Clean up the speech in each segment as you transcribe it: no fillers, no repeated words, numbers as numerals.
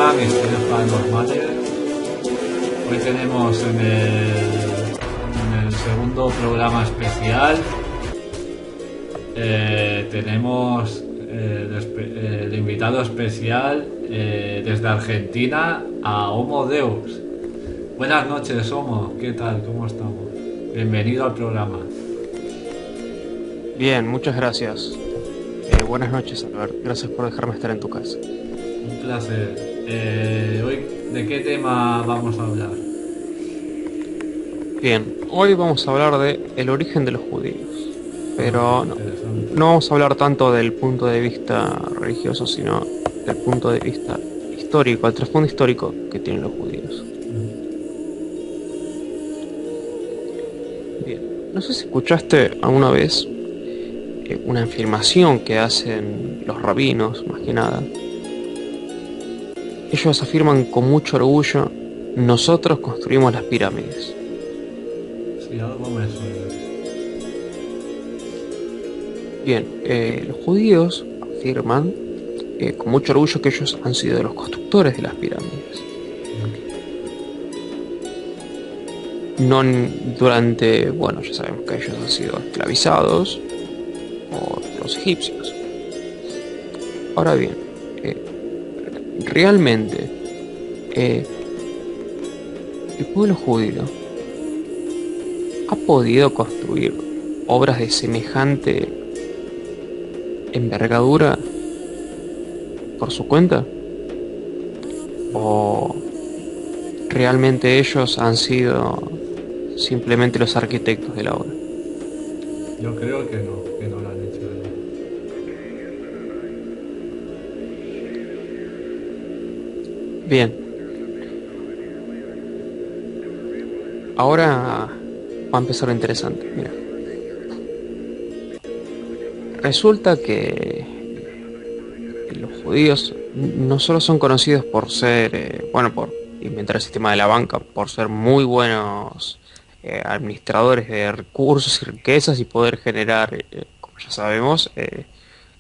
Hola, Misterios Paranormales. Hoy tenemos en el segundo programa especial, tenemos el invitado especial desde Argentina a Homo Deus. Buenas noches, Homo. ¿Qué tal? ¿Cómo estamos? Bienvenido al programa. Bien, muchas gracias. Buenas noches, Albert. Gracias por dejarme estar en tu casa. Un placer. Hoy, ¿de qué tema vamos a hablar? Bien, hoy vamos a hablar de el origen de los judíos. Pero Interesante. no vamos a hablar tanto del punto de vista religioso, sino del punto de vista histórico, el trasfondo histórico que tienen los judíos. Bien, no sé si escuchaste alguna vez una afirmación que hacen los rabinos, más que nada. Ellos afirman con mucho orgullo: nosotros construimos las pirámides. Sí, algo me suena. Bien, los judíos afirman con mucho orgullo que ellos han sido los constructores de las pirámides. No durante, bueno, ya sabemos que ellos han sido esclavizados por los egipcios. Ahora bien, realmente el pueblo judío ha podido construir obras de semejante envergadura por su cuenta, o realmente ellos han sido simplemente los arquitectos de la obra. Yo creo que no lo han hecho ellos. Bien, ahora va a empezar lo interesante. Mira, resulta que los judíos no solo son conocidos por ser, por inventar el sistema de la banca, por ser muy buenos administradores de recursos y riquezas y poder generar, como ya sabemos,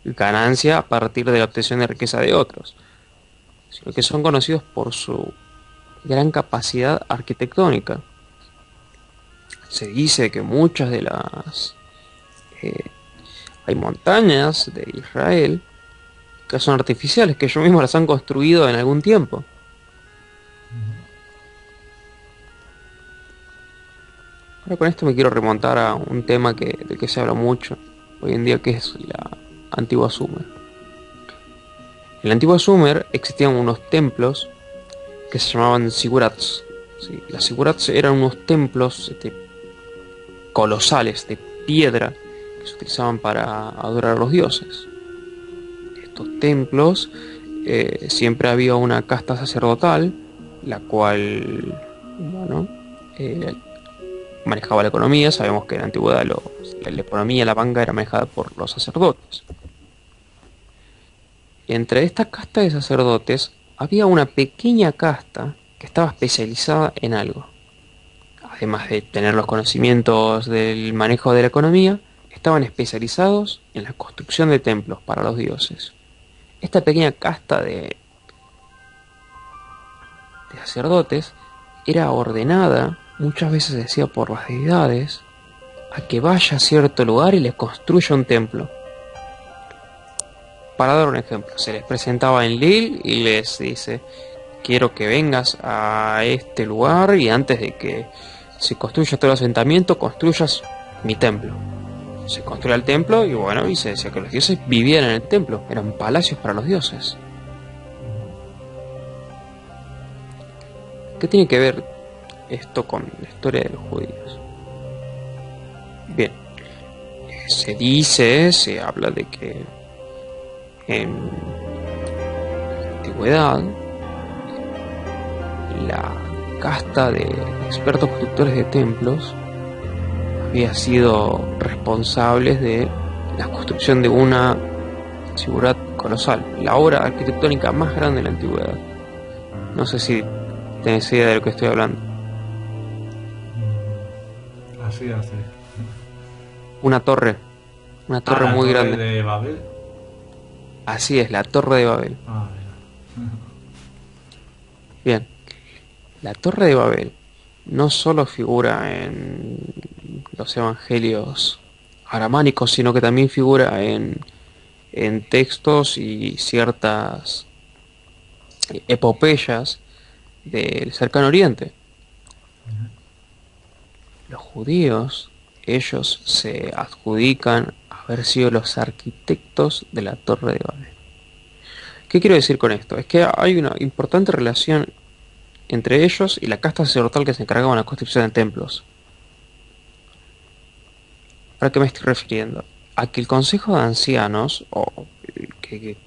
ganancia a partir de la obtención de riqueza de otros, sino que son conocidos por su gran capacidad arquitectónica. Se dice que muchas de las hay montañas de Israel que son artificiales, que ellos mismos las han construido en algún tiempo. Ahora con esto me quiero remontar a un tema del que se habla mucho hoy en día, que es la antigua Sumer. En la antigua Sumer existían unos templos que se llamaban zigurats. ¿Sí? Las zigurats eran unos templos colosales de piedra que se utilizaban para adorar a los dioses. Estos templos siempre había una casta sacerdotal, la cual, manejaba la economía. Sabemos que en la antigüedad la economía, la banca, era manejada por los sacerdotes. Entre esta casta de sacerdotes había una pequeña casta que estaba especializada en algo. Además de tener los conocimientos del manejo de la economía, estaban especializados en la construcción de templos para los dioses. Esta pequeña casta de sacerdotes era ordenada, muchas veces decía por las deidades, a que vaya a cierto lugar y les construya un templo. Para dar un ejemplo, se les presentaba en Lil y les dice: quiero que vengas a este lugar y antes de que se construya todo el asentamiento, construyas mi templo. Se construía el templo y se decía que los dioses vivían en el templo, eran palacios para los dioses. ¿Qué tiene que ver esto con la historia de los judíos? Bien, se habla de que en la antigüedad la casta de expertos constructores de templos había sido responsables de la construcción de una zigurat colosal, la obra arquitectónica más grande de la antigüedad. No sé si tenés idea de lo que estoy hablando. Así hace. Una torre La muy torre grande. de Babel. Así es, la Torre de Babel. Mira. Bien, la Torre de Babel no solo figura en los evangelios aramánicos, sino que también figura en textos y ciertas epopeyas del Cercano Oriente. Los judíos, ellos se adjudican haber sido los arquitectos de la Torre de Babel. ¿Qué quiero decir con esto? Es que hay una importante relación entre ellos y la casta sacerdotal que se encargaba de la construcción de templos. ¿A qué me estoy refiriendo? A que el Consejo de Ancianos, o que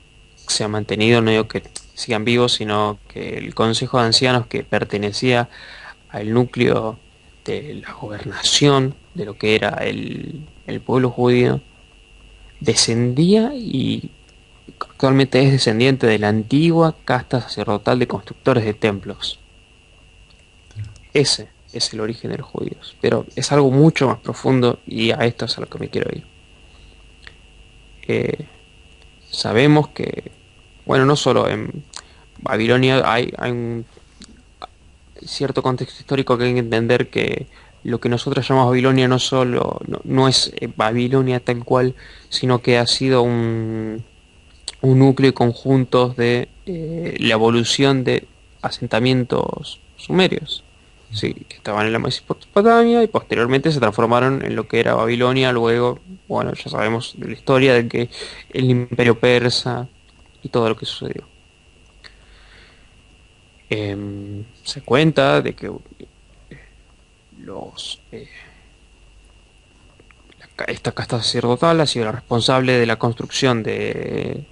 se ha mantenido, no digo que sigan vivos, sino que el Consejo de Ancianos, que pertenecía al núcleo de la gobernación de lo que era el pueblo judío, descendía y actualmente es descendiente de la antigua casta sacerdotal de constructores de templos. Ese es el origen de los judíos, pero es algo mucho más profundo y a esto es a lo que me quiero ir. Sabemos que, bueno, no solo en Babilonia hay un cierto contexto histórico que hay que entender, que lo que nosotros llamamos Babilonia no es Babilonia tal cual, sino que ha sido un núcleo y conjuntos de la evolución de asentamientos sumerios. Sí, que estaban en la Mesopotamia y posteriormente se transformaron en lo que era Babilonia. Luego, bueno, ya sabemos de la historia de que el imperio persa y todo lo que sucedió. Se cuenta de que esta casta sacerdotal ha sido la responsable de la construcción de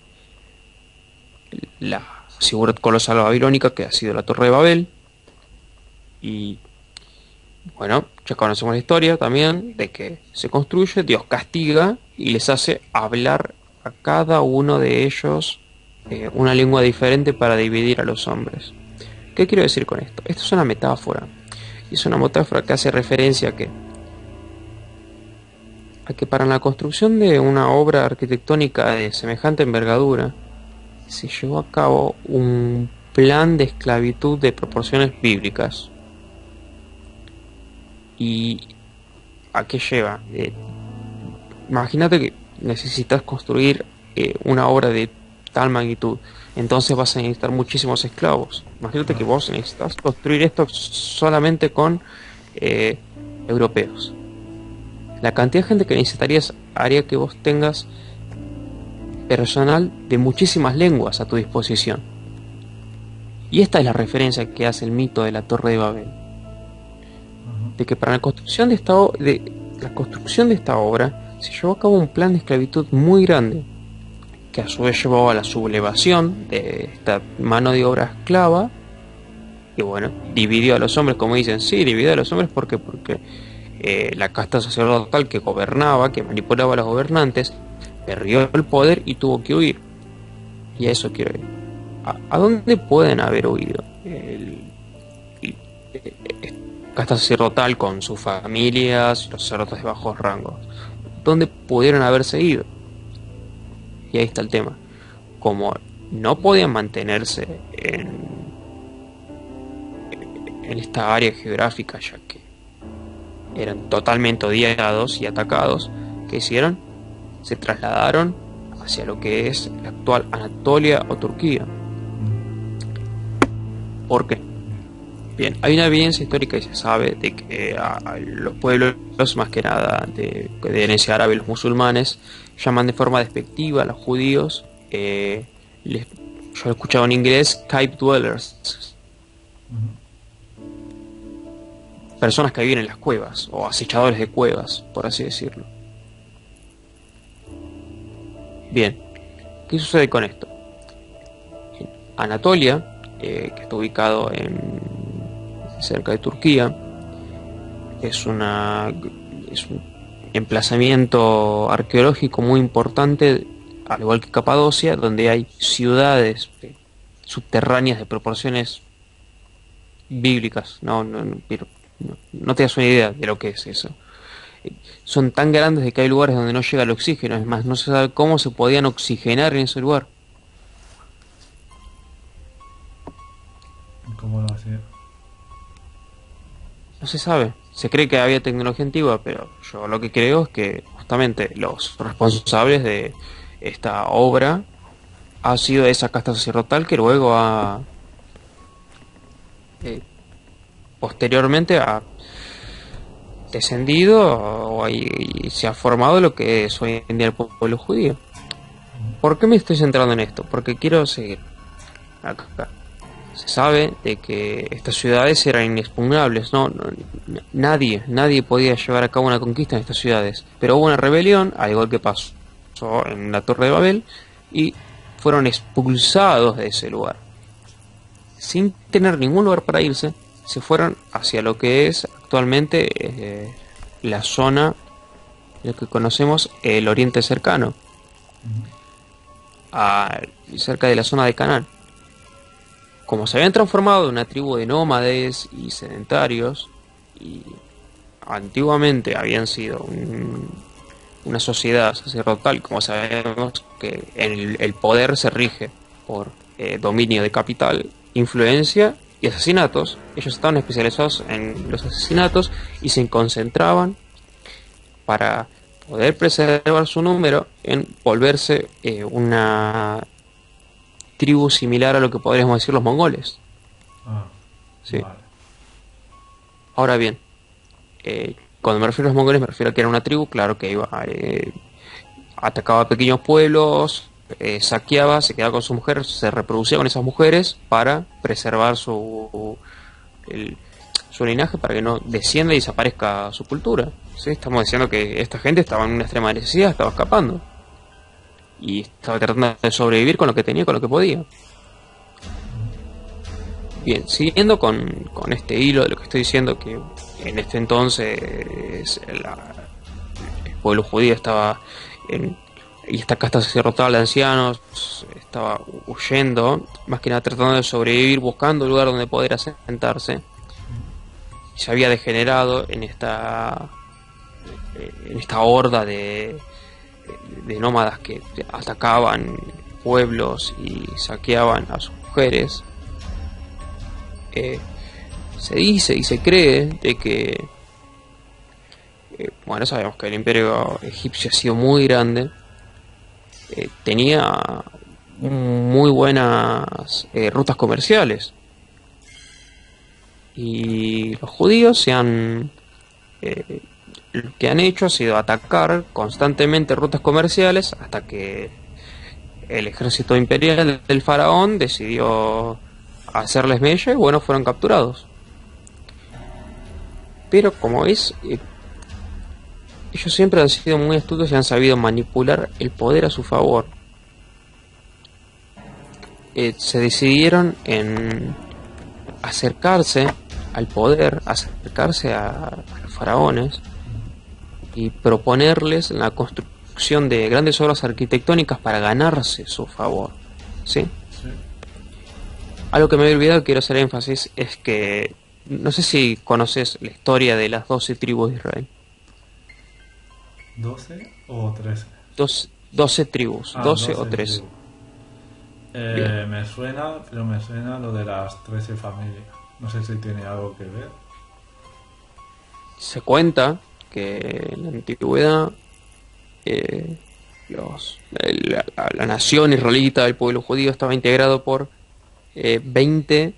la figura colosal babilónica que ha sido la Torre de Babel. Y bueno, ya conocemos la historia también de que se construye, Dios castiga y les hace hablar a cada uno de ellos una lengua diferente para dividir a los hombres. ¿Qué quiero decir con esto? Esto es una metáfora. Y es una metáfora que hace referencia a que para la construcción de una obra arquitectónica de semejante envergadura se llevó a cabo un plan de esclavitud de proporciones bíblicas. ¿Y a qué lleva? Imagínate que necesitas construir una obra de tal magnitud, entonces vas a necesitar muchísimos esclavos. Imagínate que vos necesitas construir esto solamente con europeos. La cantidad de gente que necesitarías haría que vos tengas personal de muchísimas lenguas a tu disposición. Y esta es la referencia que hace el mito de la Torre de Babel. De que para la construcción de esta obra se llevó a cabo un plan de esclavitud muy grande, que a su vez llevó a la sublevación de esta mano de obra esclava. Y bueno, dividió a los hombres, como dicen, sí, dividió a los hombres porque la casta sacerdotal que gobernaba, que manipulaba a los gobernantes, perdió el poder y tuvo que huir. Y a eso quiero ir. ¿A dónde pueden haber huido? Casta sacerdotal con sus familias y los sacerdotes de bajos rangos. ¿Dónde pudieron haberse ido? Y ahí está el tema. Como no podían mantenerse en esta área geográfica, ya que eran totalmente odiados y atacados, ¿qué hicieron? Se trasladaron hacia lo que es la actual Anatolia o Turquía. ¿Por qué? Bien, hay una evidencia histórica y se sabe de que a los pueblos, más que nada de herencia árabe, los musulmanes, llaman de forma despectiva a los judíos, yo lo he escuchado en inglés, cave dwellers. Personas que viven en las cuevas, o acechadores de cuevas, por así decirlo. Bien, ¿qué sucede con esto? En Anatolia, que está ubicado cerca de Turquía, es un emplazamiento arqueológico muy importante, al igual que Capadocia, donde hay ciudades subterráneas de proporciones bíblicas. No te das una idea de lo que es eso. Son tan grandes de que hay lugares donde no llega el oxígeno. Es más, no se sabe cómo se podían oxigenar en ese lugar. ¿Cómo lo hacía? No se sabe. Se cree que había tecnología antigua, pero yo lo que creo es que justamente los responsables de esta obra ha sido esa casta sacerdotal que luego ha eh, posteriormente ha descendido y se ha formado lo que es hoy en día el pueblo judío. ¿Por qué me estoy centrando en esto? Porque quiero seguir acá. Se sabe de que estas ciudades eran inexpugnables, nadie podía llevar a cabo una conquista en estas ciudades. Pero hubo una rebelión, al igual que pasó en la Torre de Babel, y fueron expulsados de ese lugar. Sin tener ningún lugar para irse, se fueron hacia lo que es actualmente la zona, lo que conocemos el Oriente Cercano, cerca de la zona de Canaán. Como se habían transformado en una tribu de nómades y sedentarios, y antiguamente habían sido una sociedad sacerdotal, como sabemos que el poder se rige por dominio de capital, influencia y asesinatos. Ellos estaban especializados en los asesinatos y se concentraban para poder preservar su número en volverse una tribu similar a lo que podríamos decir los mongoles. Sí. Vale. Ahora bien, cuando me refiero a los mongoles me refiero a que era una tribu, claro, que iba atacaba pequeños pueblos, saqueaba, se quedaba con sus mujeres, se reproducía con esas mujeres para preservar su linaje, para que no descienda y desaparezca su cultura. ¿Sí? Estamos diciendo que esta gente estaba en una extrema necesidad, estaba escapando y estaba tratando de sobrevivir con lo que tenía, con lo que podía. Bien, siguiendo con este hilo de lo que estoy diciendo, que en este entonces el pueblo judío estaba y esta casta sacerdotal de ancianos estaba huyendo, más que nada tratando de sobrevivir, buscando un lugar donde poder asentarse. Y se había degenerado en esta horda de nómadas que atacaban pueblos y saqueaban a sus mujeres. Se dice y se cree de que bueno, sabemos que el imperio egipcio ha sido muy grande, tenía muy buenas rutas comerciales, y los judíos lo que han hecho ha sido atacar constantemente rutas comerciales hasta que el ejército imperial del faraón decidió hacerles mella y bueno, fueron capturados. Pero como es, ellos siempre han sido muy astutos y han sabido manipular el poder a su favor. Se decidieron en acercarse al poder, acercarse a los faraones y proponerles la construcción de grandes obras arquitectónicas para ganarse su favor. ¿Sí? Sí. Algo que me había olvidado, quiero hacer énfasis, es que no sé si conoces la historia de las 12 tribus de Israel. ¿12 o 13? 12 tribus, 12 o 13. Me suena, pero me suena lo de las 13 familias. No sé si tiene algo que ver. Se cuenta que en la antigüedad la nación israelita, el pueblo judío, estaba integrado por 20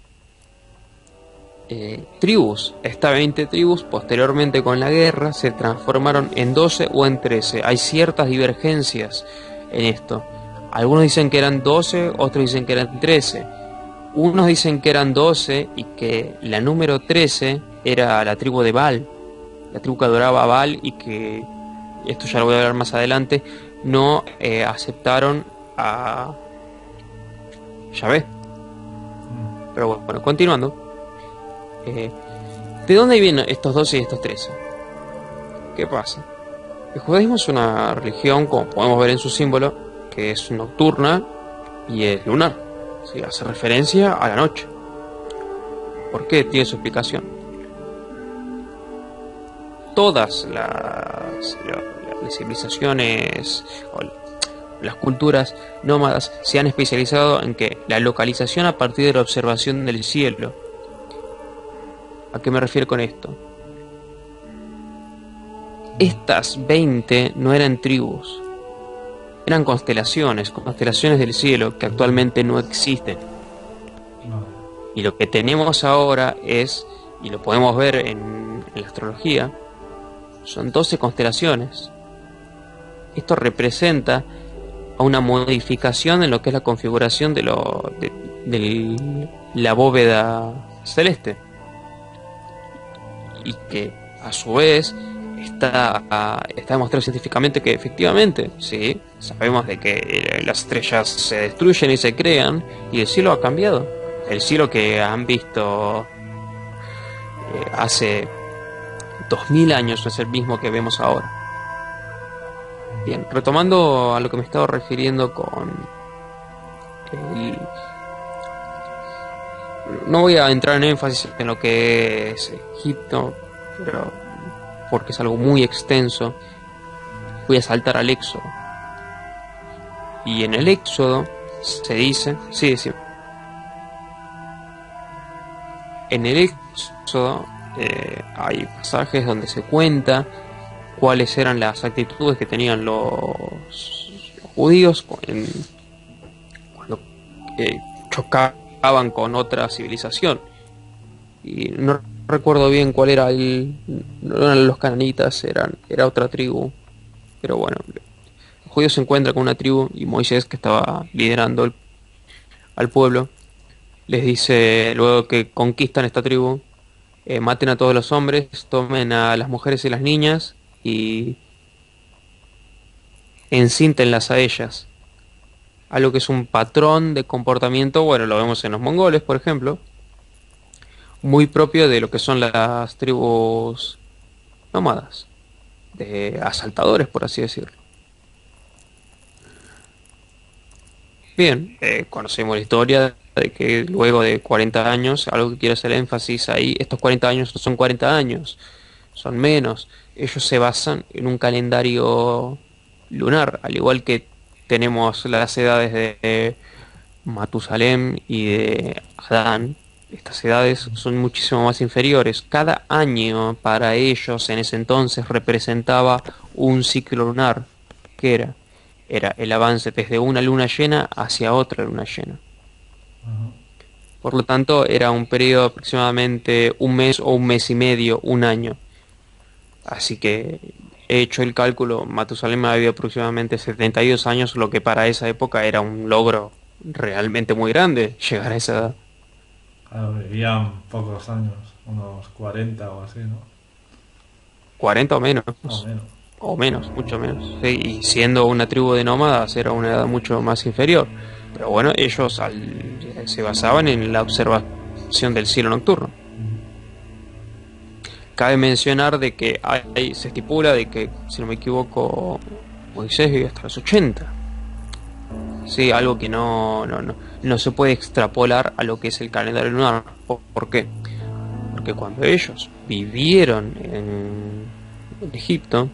tribus. Estas 20 tribus posteriormente con la guerra se transformaron en 12 o en 13. Hay ciertas divergencias en esto. Algunos dicen que eran 12, otros dicen que eran 13. Unos dicen que eran 12 y que la número 13 era la tribu de Baal, la tribu que adoraba a Baal, y que, esto ya lo voy a hablar más adelante, no aceptaron a Yahvé. Pero bueno, continuando. ¿De dónde vienen estos 12 y estos 13? ¿Qué pasa? El judaísmo es una religión, como podemos ver en su símbolo, que es nocturna y es lunar. ¿Sí? Hace referencia a la noche. ¿Por qué? Tiene su explicación. Todas las civilizaciones o las culturas nómadas se han especializado en que la localización a partir de la observación del cielo. ¿A qué me refiero con esto? Estas 20 no eran tribus, eran constelaciones del cielo que actualmente no existen. Y lo que tenemos ahora es, y lo podemos ver en la astrología, son 12 constelaciones. Esto representa a una modificación en lo que es la configuración de la bóveda celeste, y que a su vez está demostrado científicamente que efectivamente, sí, sabemos de que las estrellas se destruyen y se crean, y el cielo ha cambiado. El cielo que han visto hace 2000 años no es el mismo que vemos ahora. Bien, retomando a lo que me estaba refiriendo con no voy a entrar en énfasis en lo que es Egipto, pero porque es algo muy extenso. Voy a saltar al Éxodo. Y en el Éxodo se dice, sí, en el Éxodo hay pasajes donde se cuenta cuáles eran las actitudes que tenían los judíos cuando chocaban con otra civilización. Y no recuerdo bien cuál era no eran los cananitas, era otra tribu. Pero bueno, los judíos se encuentran con una tribu, y Moisés, que estaba liderando al pueblo, les dice, luego que conquistan esta tribu, maten a todos los hombres, tomen a las mujeres y las niñas y encíntenlas a ellas. Algo que es un patrón de comportamiento, bueno, lo vemos en los mongoles, por ejemplo, muy propio de lo que son las tribus nómadas, de asaltadores, por así decirlo. Bien, conocemos la historia de que luego de 40 años, algo que quiero hacer énfasis ahí, estos 40 años no son 40 años, son menos. Ellos se basan en un calendario lunar, al igual que tenemos las edades de Matusalem y de Adán. Estas edades son muchísimo más inferiores. Cada año para ellos en ese entonces representaba un ciclo lunar, que era el avance desde una luna llena hacia otra luna llena. Por lo tanto, era un periodo aproximadamente un mes o un mes y medio, un año. Así que he hecho el cálculo, Matusalem ha vivido aproximadamente 72 años, lo que para esa época era un logro realmente muy grande, llegar a esa edad. Claro, vivían pocos años, unos 40 o así, ¿no? 40 o menos. O menos. O menos, mucho menos. Sí, y siendo una tribu de nómadas era una edad mucho más inferior. Pero bueno, ellos se basaban en la observación del cielo nocturno. Cabe mencionar de que se estipula de que, si no me equivoco, Moisés vive hasta los 80. Sí, algo que no se puede extrapolar a lo que es el calendario lunar. ¿Por qué? Porque cuando ellos vivieron en Egipto,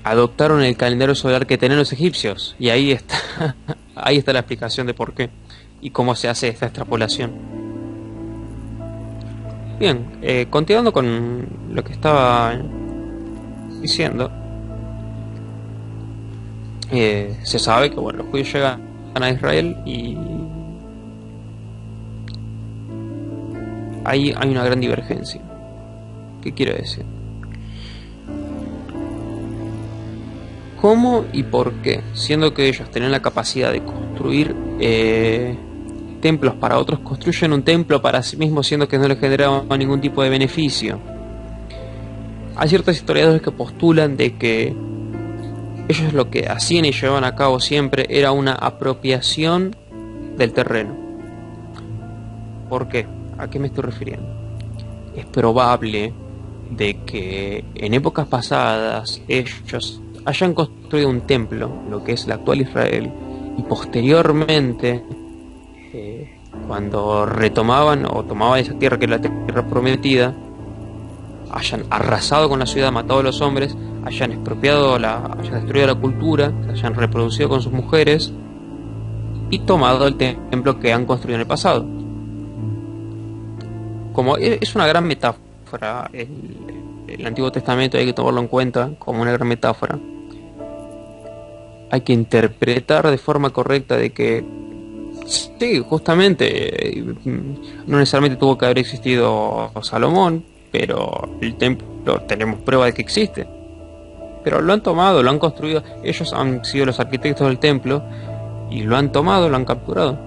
adoptaron el calendario solar que tenían los egipcios, y ahí está ahí está la explicación de por qué y cómo se hace esta extrapolación. Bien, continuando con lo que estaba diciendo, se sabe que bueno, los judíos llegan a Israel y ahí hay una gran divergencia. ¿Qué quiero decir? ¿Cómo y por qué? Siendo que ellos tenían la capacidad de construir templos para otros, construyen un templo para sí mismos, siendo que no les generaba ningún tipo de beneficio. Hay ciertos historiadores que postulan de que ellos lo que hacían y llevaban a cabo siempre era una apropiación del terreno. ¿Por qué? ¿A qué me estoy refiriendo? Es probable de que en épocas pasadas ellos hayan construido un templo, lo que es la actual Israel, y posteriormente, cuando retomaban o tomaban esa tierra que es la tierra prometida, hayan arrasado con la ciudad, matado a los hombres, hayan hayan destruido la cultura, se hayan reproducido con sus mujeres y tomado el templo que han construido en el pasado. como es una gran metáfora. El Antiguo Testamento hay que tomarlo en cuenta como una gran metáfora. Hay que interpretar de forma correcta de que sí, justamente no necesariamente tuvo que haber existido Salomón, pero el templo tenemos prueba de que existe. Pero lo han tomado, lo han construido, ellos han sido los arquitectos del templo y lo han tomado, lo han capturado.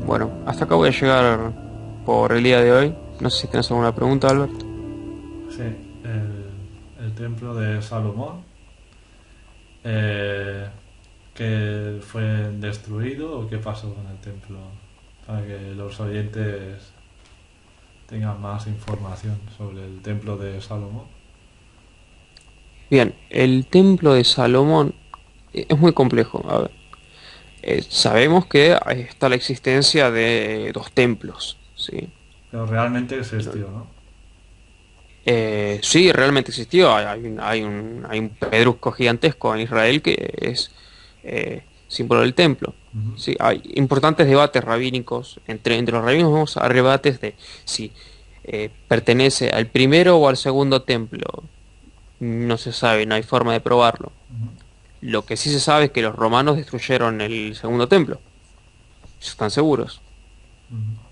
Bueno, hasta acá voy a llegar por el día de hoy. No sé si tienes alguna pregunta, Albert. Sí, el templo de Salomón, que fue destruido o qué pasó con el templo, para que los oyentes tengan más información sobre el templo de Salomón. Bien, el templo de Salomón es muy complejo. A ver, sabemos que está la existencia de dos templos, ¿sí? Pero realmente existió, ¿no? Sí, realmente existió. Hay un pedrusco gigantesco en Israel que es símbolo del templo. Uh-huh. Sí, hay importantes debates rabínicos. Entre los rabinos vamos a debates de si pertenece al primero o al segundo templo. No se sabe, no hay forma de probarlo. Uh-huh. Lo que sí se sabe es que los romanos destruyeron el segundo templo. Ellos están seguros. Uh-huh.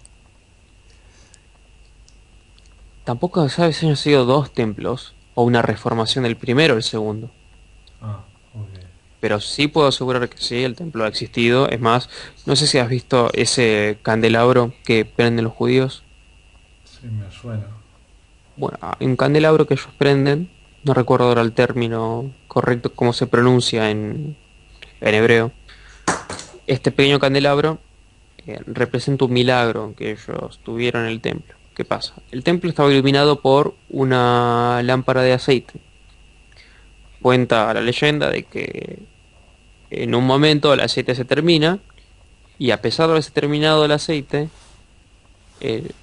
Tampoco se sabe si han sido dos templos o una reformación del primero o el segundo. Ah, ok. Pero sí puedo asegurar que sí, el templo ha existido. Es más, no sé si has visto ese candelabro que prenden los judíos. Sí, me suena. Bueno, hay un candelabro que ellos prenden. No recuerdo ahora el término correcto, cómo se pronuncia en hebreo. Este pequeño candelabro representa un milagro que ellos tuvieron en el templo. ¿Qué pasa? El templo estaba iluminado por una lámpara de aceite. Cuenta la leyenda de que en un momento el aceite se termina y a pesar de haberse terminado el aceite,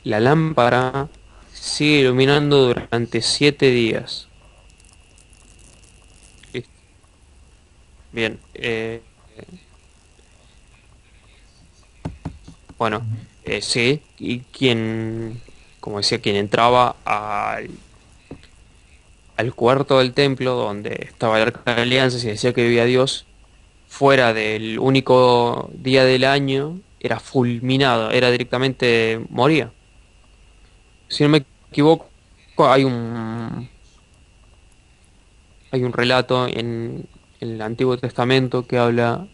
la lámpara sigue iluminando durante 7 días. Listo. Bien. Bueno, Uh-huh. sí, y como decía, quien entraba al cuarto del templo donde estaba el arca de la alianza y decía que vivía Dios, fuera del único día del año, era fulminado, era directamente moría. Si no me equivoco, hay un relato en el Antiguo Testamento que habla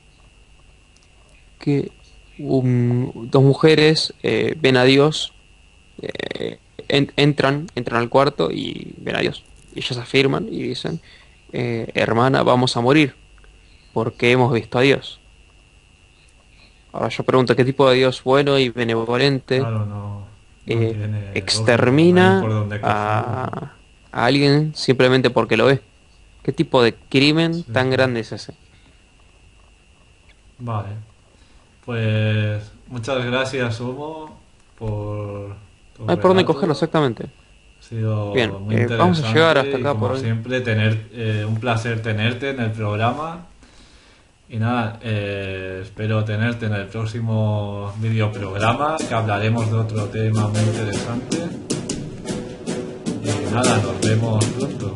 que dos mujeres ven a Dios, entran al cuarto y ven a Dios. Y ellas afirman y dicen, hermana, vamos a morir porque hemos visto a Dios. Ahora yo pregunto, ¿qué tipo de Dios bueno y benevolente Claro, no tiene lógica, no hay por extermina dónde cogerlo, ¿no? a alguien simplemente porque lo ve? ¿Qué tipo de crimen Sí, tan sí. grande es ese? Vale. Pues muchas gracias, Hugo, por tu No hay por dónde cogerlo relato. exactamente. Ha sido Bien, muy vamos a llegar hasta interesante y acá por como hoy. siempre un placer tenerte en el programa. Y nada, espero tenerte en el próximo videoprograma, que hablaremos de otro tema muy interesante. Y nada, nos vemos pronto.